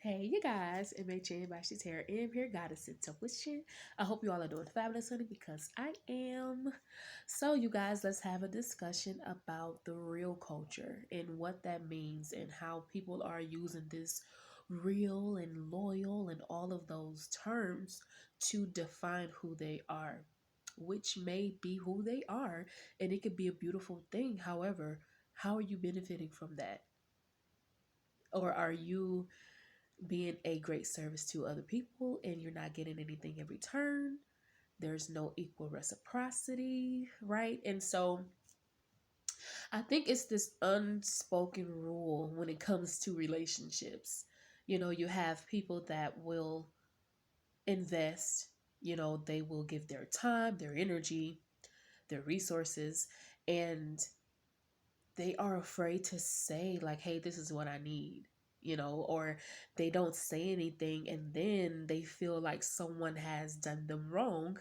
Hey, you guys, MHN by Terra M here, Goddess Intuition. I hope you all are doing fabulous, honey, because I am. So, you guys, let's have a discussion about the real culture and what that means and how people are using this real and loyal and all of those terms to define who they are, which may be who they are, and it could be a beautiful thing. However, how are you benefiting from that? Or are you being a great service to other people and you're not getting anything in return? There's no equal reciprocity, right? And so I think it's this unspoken rule when it comes to relationships. You have people that will invest, they will give their time, their energy, their resources, and they are afraid to say, like, hey, this is what I need, or they don't say anything, and then they feel like someone has done them wrong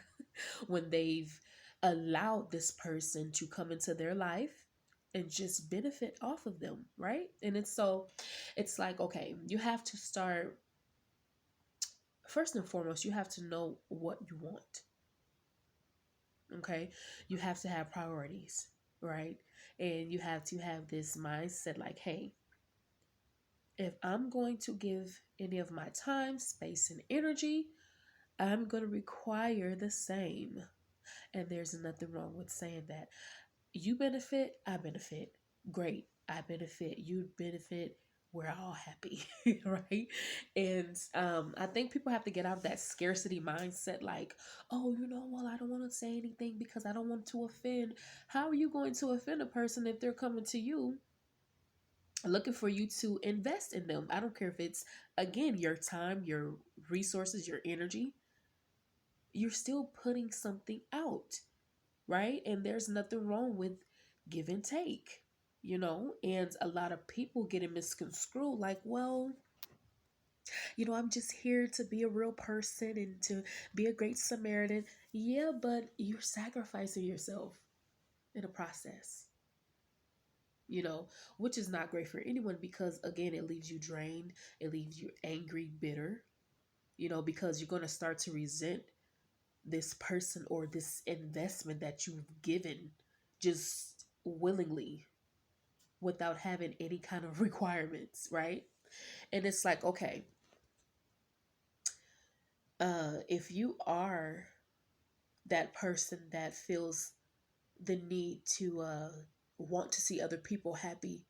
when they've allowed this person to come into their life and just benefit off of them, right? And it's like, okay, you have to start, first and foremost, you have to know what you want. Okay, you have to have priorities, right? And you have to have this mindset like, hey, if I'm going to give any of my time, space, and energy, I'm going to require the same. And there's nothing wrong with saying that. You benefit, I benefit. Great. I benefit, you benefit. We're all happy, right? And I think people have to get out of that scarcity mindset like, oh, well, I don't want to say anything because I don't want to offend. How are you going to offend a person if they're coming to you looking for you to invest in them? I don't care if it's, again, your time, your resources, your energy. You're still putting something out, right? And there's nothing wrong with give and take, and a lot of people get it misconstrued like, well, I'm just here to be a real person and to be a great Samaritan. Yeah, but you're sacrificing yourself in a process, you know, which is not great for anyone because, again, it leaves you drained, it leaves you angry, bitter, because you're going to start to resent this person or this investment that you've given just willingly without having any kind of requirements, right? And it's like, okay, if you are that person that feels the need to want to see other people happy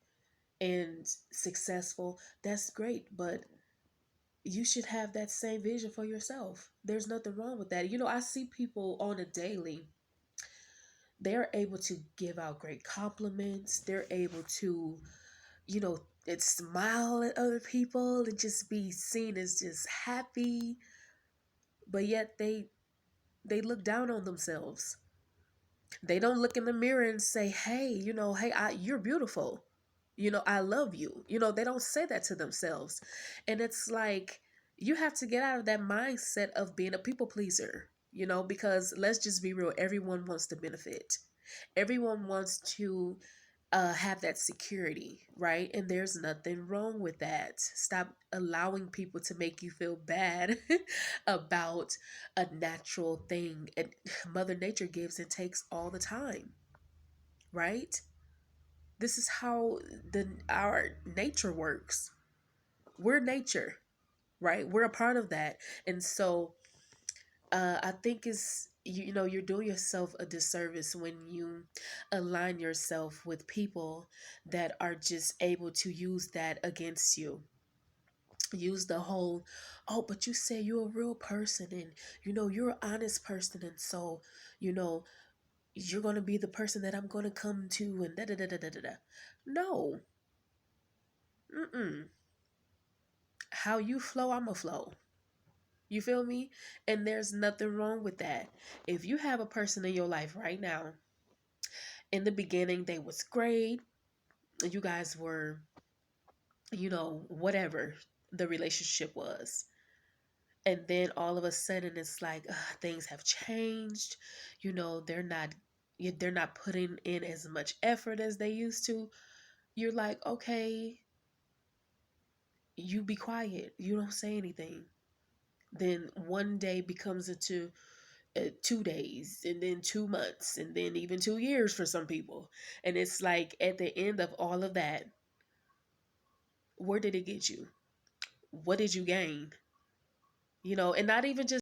and successful, that's great, but you should have that same vision for yourself. There's nothing wrong with that. I see people on a daily, they're able to give out great compliments. They're able to, you know, and smile at other people and just be seen as just happy, but yet they look down on themselves. They don't look in the mirror and say, hey, hey, you're beautiful, I love you. They don't say that to themselves. And it's like, you have to get out of that mindset of being a people pleaser, because let's just be real, everyone wants to benefit. Everyone wants to have that security, right? And there's nothing wrong with that. Stop allowing people to make you feel bad about a natural thing. And Mother Nature gives and takes all the time, right? This is how our nature works. We're nature, right? We're a part of that. And so I think is you're doing yourself a disservice when you align yourself with people that are just able to use that against you. Use the whole, oh, but you say you're a real person and you're an honest person, and so you know you're gonna be the person that I'm gonna come to, and da da da da da da. No, mm-mm. How you flow, I'ma flow. You feel me? And there's nothing wrong with that. If you have a person in your life right now, in the beginning, they was great. You guys were, whatever the relationship was. And then all of a sudden it's like things have changed. They're not putting in as much effort as they used to. You're like, okay, you be quiet, you don't say anything. Then one day becomes into 2 days, and then 2 months, and then even 2 years for some people. And it's like at the end of all of that, where did it get you? What did you gain? And not even just